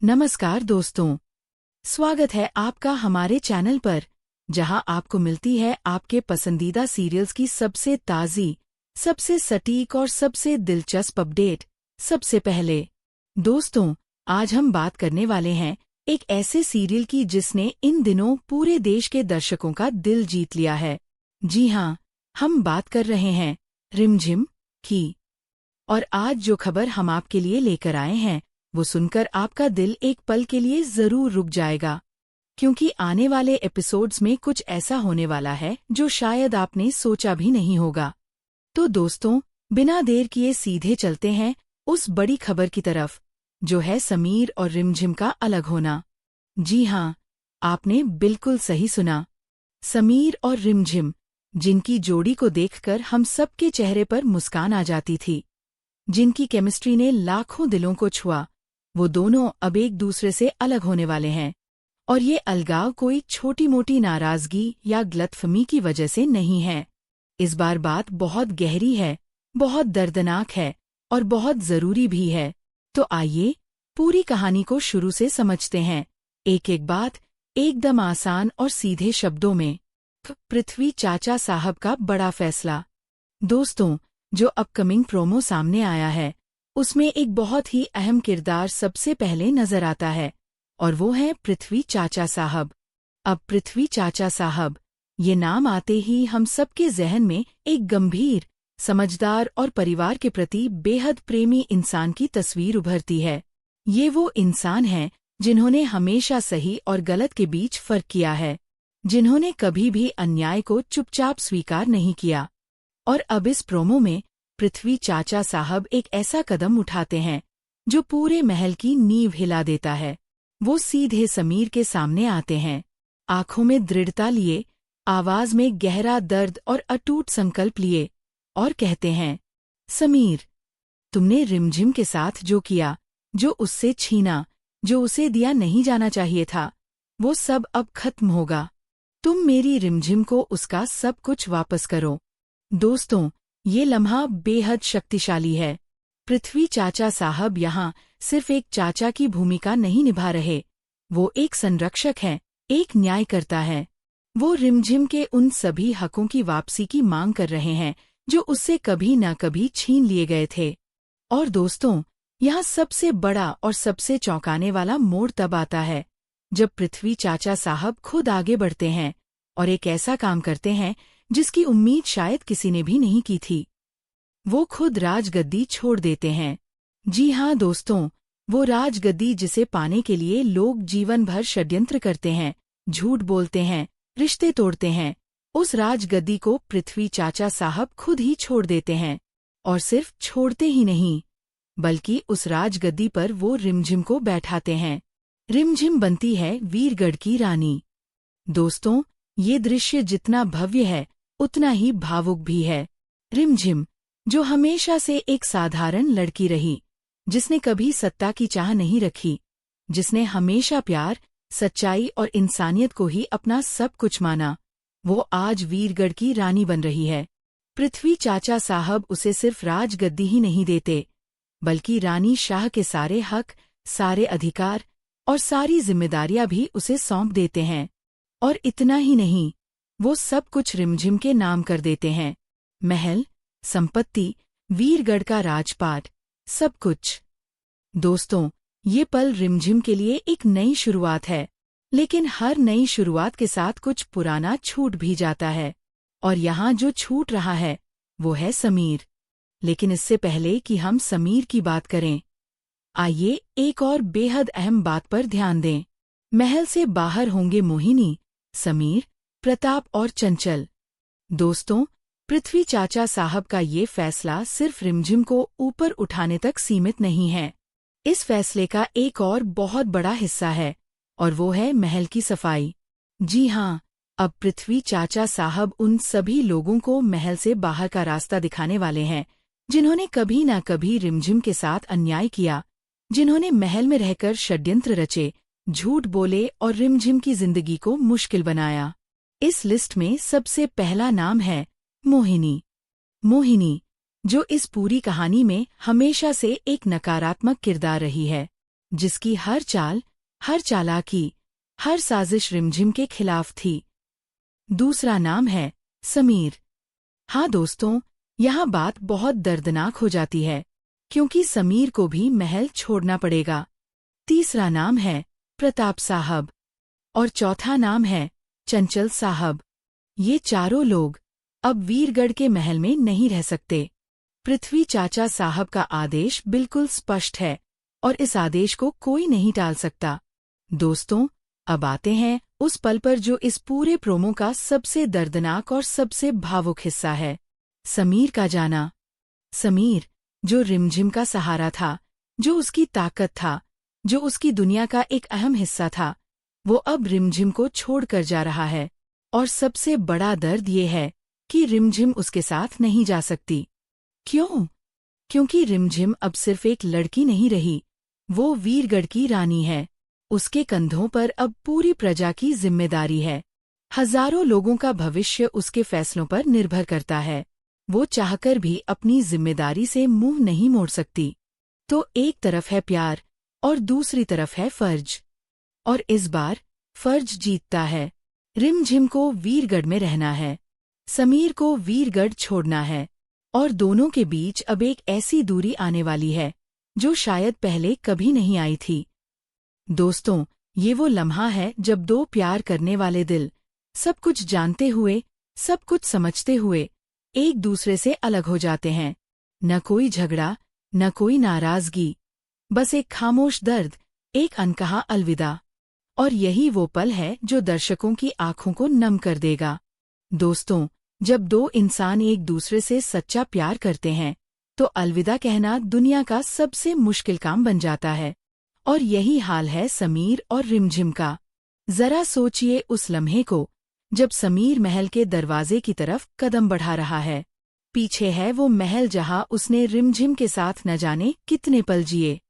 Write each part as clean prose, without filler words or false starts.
नमस्कार दोस्तों, स्वागत है आपका हमारे चैनल पर, जहां आपको मिलती है आपके पसंदीदा सीरियल्स की सबसे ताज़ी, सबसे सटीक और सबसे दिलचस्प अपडेट। सबसे पहले दोस्तों, आज हम बात करने वाले हैं एक ऐसे सीरियल की जिसने इन दिनों पूरे देश के दर्शकों का दिल जीत लिया है। जी हाँ, हम बात कर रहे हैं रिमझिम की। और आज जो खबर हम आपके लिए लेकर आए हैं, वो सुनकर आपका दिल एक पल के लिए जरूर रुक जाएगा, क्योंकि आने वाले एपिसोड्स में कुछ ऐसा होने वाला है जो शायद आपने सोचा भी नहीं होगा। तो दोस्तों, बिना देर किए सीधे चलते हैं उस बड़ी खबर की तरफ, जो है समीर और रिमझिम का अलग होना। जी हाँ, आपने बिल्कुल सही सुना। समीर और रिमझिम, जिनकी जोड़ी को देखकर हम सबके चेहरे पर मुस्कान आ जाती थी, जिनकी केमिस्ट्री ने लाखों दिलों को छुआ, वो दोनों अब एक दूसरे से अलग होने वाले हैं। और ये अलगाव कोई छोटी मोटी नाराजगी या गलतफहमी की वजह से नहीं है। इस बार बात बहुत गहरी है, बहुत दर्दनाक है और बहुत जरूरी भी है। तो आइए पूरी कहानी को शुरू से समझते हैं, एक एक बात एकदम आसान और सीधे शब्दों में। पृथ्वी चाचा साहब का बड़ा फैसला। दोस्तों, जो अपकमिंग प्रोमो सामने आया है, उसमें एक बहुत ही अहम किरदार सबसे पहले नजर आता है, और वो है पृथ्वी चाचा साहब। अब पृथ्वी चाचा साहब, ये नाम आते ही हम सबके जहन में एक गंभीर, समझदार और परिवार के प्रति बेहद प्रेमी इंसान की तस्वीर उभरती है। ये वो इंसान हैं जिन्होंने हमेशा सही और गलत के बीच फर्क किया है, जिन्होंने कभी भी अन्याय को चुपचाप स्वीकार नहीं किया। और अब इस प्रोमो में पृथ्वी चाचा साहब एक ऐसा कदम उठाते हैं जो पूरे महल की नींव हिला देता है। वो सीधे समीर के सामने आते हैं, आंखों में दृढ़ता लिए, आवाज में गहरा दर्द और अटूट संकल्प लिए, और कहते हैं, समीर, तुमने रिमझिम के साथ जो किया, जो उससे छीना, जो उसे दिया नहीं जाना चाहिए था, वो सब अब खत्म होगा। तुम मेरी रिमझिम को उसका सब कुछ वापस करो। दोस्तों, ये लम्हा बेहद शक्तिशाली है। पृथ्वी चाचा साहब यहाँ सिर्फ एक चाचा की भूमिका नहीं निभा रहे, वो एक संरक्षक हैं, एक न्यायकर्ता हैं। वो रिमझिम के उन सभी हकों की वापसी की मांग कर रहे हैं जो उससे कभी न कभी छीन लिए गए थे। और दोस्तों, यहाँ सबसे बड़ा और सबसे चौंकाने वाला मोड़ तब आता है जब पृथ्वी चाचा साहब खुद आगे बढ़ते हैं और एक ऐसा काम करते हैं जिसकी उम्मीद शायद किसी ने भी नहीं की थी। वो खुद राजगद्दी छोड़ देते हैं। जी हाँ दोस्तों, वो राजगद्दी जिसे पाने के लिए लोग जीवन भर षड्यंत्र करते हैं, झूठ बोलते हैं, रिश्ते तोड़ते हैं, उस राजगद्दी को पृथ्वी चाचा साहब खुद ही छोड़ देते हैं। और सिर्फ छोड़ते ही नहीं, बल्कि उस राजगद्दी पर वो रिमझिम को बैठाते हैं। रिमझिम बनती है वीरगढ़ की रानी। दोस्तों, ये दृश्य जितना भव्य है उतना ही भावुक भी है। रिमझिम, जो हमेशा से एक साधारण लड़की रही, जिसने कभी सत्ता की चाह नहीं रखी, जिसने हमेशा प्यार, सच्चाई और इंसानियत को ही अपना सब कुछ माना, वो आज वीरगढ़ की रानी बन रही है। पृथ्वी चाचा साहब उसे सिर्फ राजगद्दी ही नहीं देते, बल्कि रानी शाह के सारे हक, सारे अधिकार और सारी जिम्मेदारियां भी उसे सौंप देते हैं। और इतना ही नहीं, वो सब कुछ रिमझिम के नाम कर देते हैं। महल, संपत्ति, वीरगढ़ का राजपाट, सब कुछ। दोस्तों, ये पल रिमझिम के लिए एक नई शुरुआत है, लेकिन हर नई शुरुआत के साथ कुछ पुराना छूट भी जाता है। और यहाँ जो छूट रहा है, वो है समीर। लेकिन इससे पहले कि हम समीर की बात करें, आइए एक और बेहद अहम बात पर ध्यान दें। महल से बाहर होंगे मोहिनी, समीर, प्रताप और चंचल। दोस्तों, पृथ्वी चाचा साहब का ये फैसला सिर्फ रिमझिम को ऊपर उठाने तक सीमित नहीं है। इस फैसले का एक और बहुत बड़ा हिस्सा है, और वो है महल की सफाई। जी हाँ, अब पृथ्वी चाचा साहब उन सभी लोगों को महल से बाहर का रास्ता दिखाने वाले हैं, जिन्होंने कभी न कभी रिमझिम के साथ अन्याय किया, जिन्होंने महल में रहकर षड्यंत्र रचे, झूठ बोले और रिमझिम की जिंदगी को मुश्किल बनाया। इस लिस्ट में सबसे पहला नाम है मोहिनी। मोहिनी, जो इस पूरी कहानी में हमेशा से एक नकारात्मक किरदार रही है। जिसकी हर चाल, हर चालाकी, हर साजिश रिमझिम के खिलाफ थी। दूसरा नाम है समीर। हाँ दोस्तों, यहाँ बात बहुत दर्दनाक हो जाती है, क्योंकि समीर को भी महल छोड़ना पड़ेगा। तीसरा नाम है प्रताप साहब और चौथा नाम है चंचल साहब। ये चारों लोग अब वीरगढ़ के महल में नहीं रह सकते। पृथ्वी चाचा साहब का आदेश बिल्कुल स्पष्ट है और इस आदेश को कोई नहीं टाल सकता। दोस्तों, अब आते हैं उस पल पर जो इस पूरे प्रोमो का सबसे दर्दनाक और सबसे भावुक हिस्सा है, समीर का जाना। समीर, जो रिमझिम का सहारा था, जो उसकी ताकत था, जो उसकी दुनिया का एक अहम हिस्सा था, वो अब रिमझिम को छोड़कर जा रहा है। और सबसे बड़ा दर्द ये है कि रिमझिम उसके साथ नहीं जा सकती। क्यों? क्योंकि रिमझिम अब सिर्फ एक लड़की नहीं रही, वो वीरगढ़ की रानी है। उसके कंधों पर अब पूरी प्रजा की जिम्मेदारी है। हजारों लोगों का भविष्य उसके फैसलों पर निर्भर करता है। वो चाहकर भी अपनी जिम्मेदारी से मुंह नहीं मोड़ सकती। तो एक तरफ है प्यार और दूसरी तरफ है फर्ज। और इस बार फर्ज जीतता है। रिमझिम को वीरगढ़ में रहना है, समीर को वीरगढ़ छोड़ना है, और दोनों के बीच अब एक ऐसी दूरी आने वाली है जो शायद पहले कभी नहीं आई थी। दोस्तों, ये वो लम्हा है जब दो प्यार करने वाले दिल, सब कुछ जानते हुए, सब कुछ समझते हुए, एक दूसरे से अलग हो जाते हैं। न कोई झगड़ा, न कोई नाराजगी, बस एक खामोश दर्द, एक अनकहा अलविदा। और यही वो पल है जो दर्शकों की आंखों को नम कर देगा। दोस्तों, जब दो इंसान एक दूसरे से सच्चा प्यार करते हैं, तो अलविदा कहना दुनिया का सबसे मुश्किल काम बन जाता है। और यही हाल है समीर और रिमझिम का। जरा सोचिए उस लम्हे को, जब समीर महल के दरवाजे की तरफ कदम बढ़ा रहा है। पीछे है वो महल जहां उसने रिमझिम के साथ न जाने कितने पल जिए,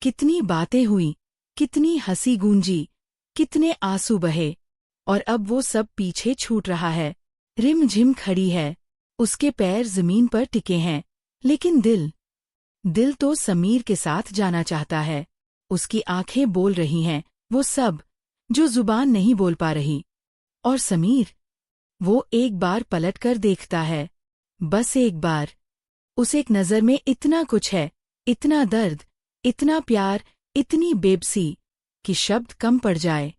कितनी बातें हुई, कितनी हंसी गूंजी, कितने आंसू बहे। और अब वो सब पीछे छूट रहा है। रिमझिम खड़ी है, उसके पैर जमीन पर टिके हैं, लेकिन दिल तो समीर के साथ जाना चाहता है। उसकी आंखें बोल रही हैं वो सब जो जुबान नहीं बोल पा रही। और समीर, वो एक बार पलट कर देखता है, बस एक बार। उस एक नजर में इतना कुछ है, इतना दर्द, इतना प्यार, इतनी बेबसी, कि शब्द कम पड़ जाए।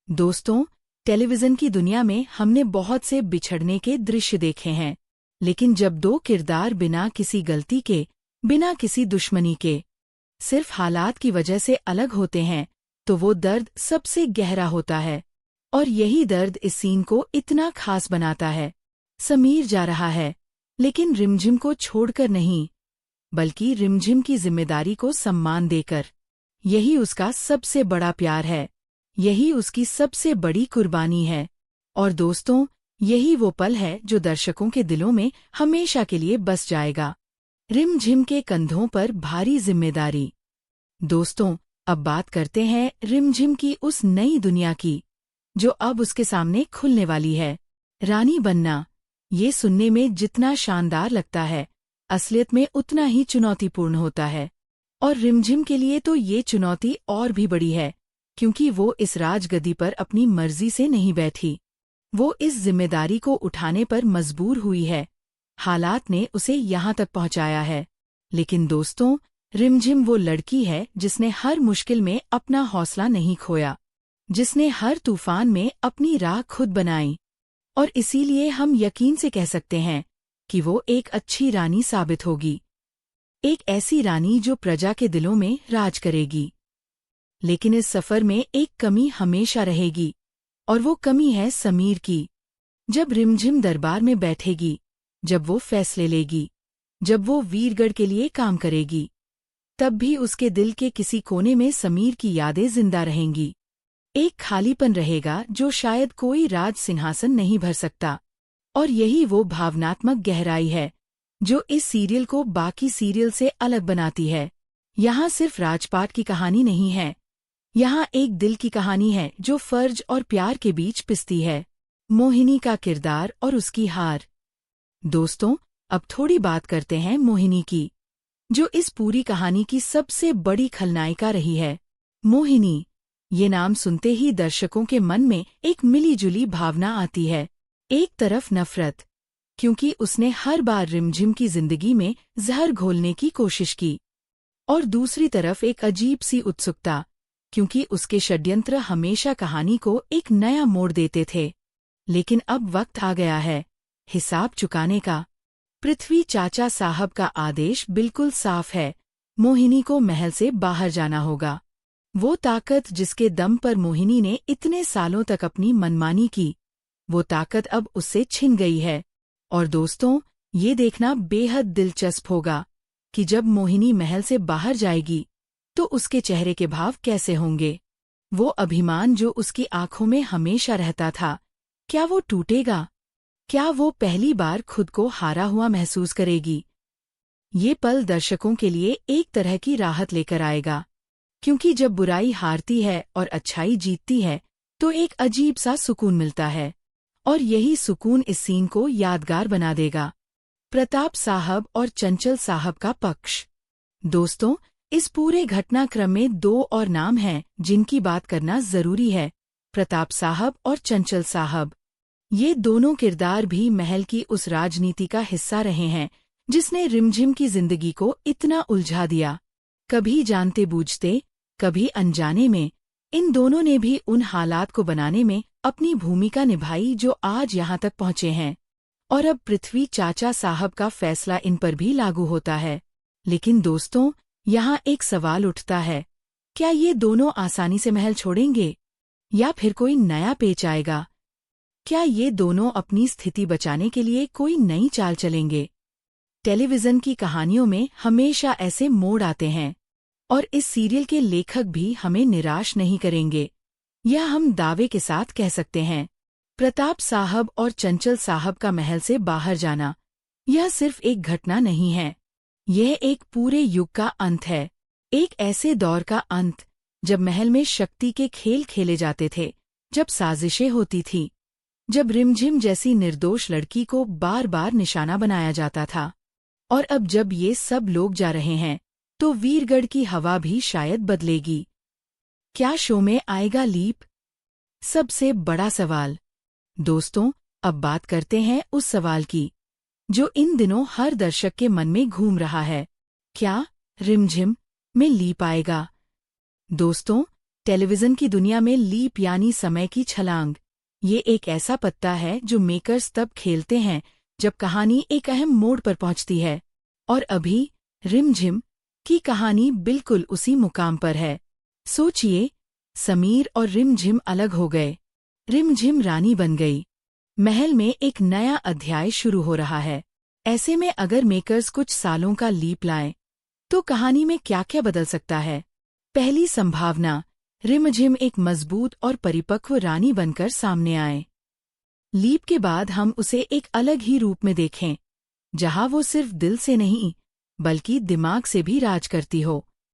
दोस्तों, टेलीविजन की दुनिया में हमने बहुत से बिछड़ने के दृश्य देखे हैं, लेकिन जब दो किरदार बिना किसी गलती के, बिना किसी दुश्मनी के, सिर्फ हालात की वजह से अलग होते हैं, तो वो दर्द सबसे गहरा होता है। और यही दर्द इस सीन को इतना खास बनाता है। समीर जा रहा है, लेकिन रिमझिम को छोड़कर नहीं, बल्कि रिमझिम की जिम्मेदारी को सम्मान देकर। यही उसका सबसे बड़ा प्यार है, यही उसकी सबसे बड़ी कुर्बानी है। और दोस्तों, यही वो पल है जो दर्शकों के दिलों में हमेशा के लिए बस जाएगा। रिमझिम के कंधों पर भारी जिम्मेदारी। दोस्तों, अब बात करते हैं रिमझिम की उस नई दुनिया की, जो अब उसके सामने खुलने वाली है। रानी बनना, ये सुनने में जितना शानदार लगता है, असलियत में उतना ही चुनौतीपूर्ण होता है। और रिमझिम के लिए तो ये चुनौती और भी बड़ी है, क्योंकि वो इस राजगद्दी पर अपनी मर्जी से नहीं बैठी। वो इस जिम्मेदारी को उठाने पर मजबूर हुई है। हालात ने उसे यहाँ तक पहुँचाया है। लेकिन दोस्तों, रिमझिम वो लड़की है जिसने हर मुश्किल में अपना हौसला नहीं खोया, जिसने हर तूफान में अपनी राह खुद बनाई। और इसीलिए हम यकीन से कह सकते हैं कि वो एक अच्छी रानी साबित होगी। एक ऐसी रानी जो प्रजा के दिलों में राज करेगी। लेकिन इस सफर में एक कमी हमेशा रहेगी, और वो कमी है समीर की। जब रिमझिम दरबार में बैठेगी, जब वो फैसले लेगी, जब वो वीरगढ़ के लिए काम करेगी, तब भी उसके दिल के किसी कोने में समीर की यादें जिंदा रहेंगी। एक खालीपन रहेगा जो शायद कोई राज सिंहासन नहीं भर सकता। और यही वो भावनात्मक गहराई है जो इस सीरियल को बाकी सीरियल से अलग बनाती है। यहाँ सिर्फ राजपाट की कहानी नहीं है, यहाँ एक दिल की कहानी है जो फर्ज और प्यार के बीच पिसती है। मोहिनी का किरदार और उसकी हार। दोस्तों, अब थोड़ी बात करते हैं मोहिनी की। जो इस पूरी कहानी की सबसे बड़ी खलनायिका रही है। मोहिनी, ये नाम सुनते ही दर्शकों के मन में एक मिलीजुली भावना आती है। एक तरफ नफरत, क्योंकि उसने हर बार रिमझिम की जिंदगी में जहर घोलने की कोशिश की, और दूसरी तरफ एक अजीब सी उत्सुकता, क्योंकि उसके षड्यंत्र हमेशा कहानी को एक नया मोड़ देते थे। लेकिन अब वक्त आ गया है हिसाब चुकाने का। पृथ्वी चाचा साहब का आदेश बिल्कुल साफ है, मोहिनी को महल से बाहर जाना होगा। वो ताकत जिसके दम पर मोहिनी ने इतने सालों तक अपनी मनमानी की, वो ताकत अब उससे छिन गई है। और दोस्तों, ये देखना बेहद दिलचस्प होगा कि जब मोहिनी महल से बाहर जाएगी तो उसके चेहरे के भाव कैसे होंगे। वो अभिमान जो उसकी आंखों में हमेशा रहता था, क्या वो टूटेगा? क्या वो पहली बार खुद को हारा हुआ महसूस करेगी? ये पल दर्शकों के लिए एक तरह की राहत लेकर आएगा, क्योंकि जब बुराई हारती है और अच्छाई जीतती है तो एक अजीब सा सुकून मिलता है, और यही सुकून इस सीन को यादगार बना देगा। प्रताप साहब और चंचल साहब का पक्ष। दोस्तों, इस पूरे घटनाक्रम में दो और नाम हैं जिनकी बात करना जरूरी है, प्रताप साहब और चंचल साहब। ये दोनों किरदार भी महल की उस राजनीति का हिस्सा रहे हैं जिसने रिमझिम की जिंदगी को इतना उलझा दिया। कभी जानते बूझते, कभी अनजाने में, इन दोनों ने भी उन हालात को बनाने में अपनी भूमिका निभाई जो आज यहाँ तक पहुँचे हैं। और अब पृथ्वी चाचा साहब का फैसला इन पर भी लागू होता है। लेकिन दोस्तों, यहाँ एक सवाल उठता है, क्या ये दोनों आसानी से महल छोड़ेंगे या फिर कोई नया पेच आएगा? क्या ये दोनों अपनी स्थिति बचाने के लिए कोई नई चाल चलेंगे? टेलीविजन की कहानियों में हमेशा ऐसे मोड़ आते हैं, और इस सीरियल के लेखक भी हमें निराश नहीं करेंगे, यह हम दावे के साथ कह सकते हैं। प्रताप साहब और चंचल साहब का महल से बाहर जाना, यह सिर्फ एक घटना नहीं है, यह एक पूरे युग का अंत है। एक ऐसे दौर का अंत जब महल में शक्ति के खेल खेले जाते थे, जब साजिशें होती थीं, जब रिमझिम जैसी निर्दोष लड़की को बार बार निशाना बनाया जाता था। और अब जब ये सब लोग जा रहे हैं तो वीरगढ़ की हवा भी शायद बदलेगी। क्या शो में आएगा लीप? सबसे बड़ा सवाल। दोस्तों, अब बात करते हैं उस सवाल की जो इन दिनों हर दर्शक के मन में घूम रहा है। क्या रिमझिम में लीप आएगा? दोस्तों, टेलीविजन की दुनिया में लीप यानी समय की छलांग। ये एक ऐसा पत्ता है जो मेकर्स तब खेलते हैं जब कहानी एक अहम मोड़ पर पहुंचती है। और अभी रिमझिम की कहानी बिल्कुल उसी मुकाम पर है। सोचिए, समीर और रिमझिम अलग हो गए, रिमझिम रानी बन गई, महल में एक नया अध्याय शुरू हो रहा है। ऐसे में अगर मेकर्स कुछ सालों का लीप लाएं, तो कहानी में क्या क्या बदल सकता है? पहली संभावना, रिमझिम एक मजबूत और परिपक्व रानी बनकर सामने आए। लीप के बाद हम उसे एक अलग ही रूप में देखें, जहां वो सिर्फ दिल से नहीं बल्कि दिमाग से भी राज करती हो।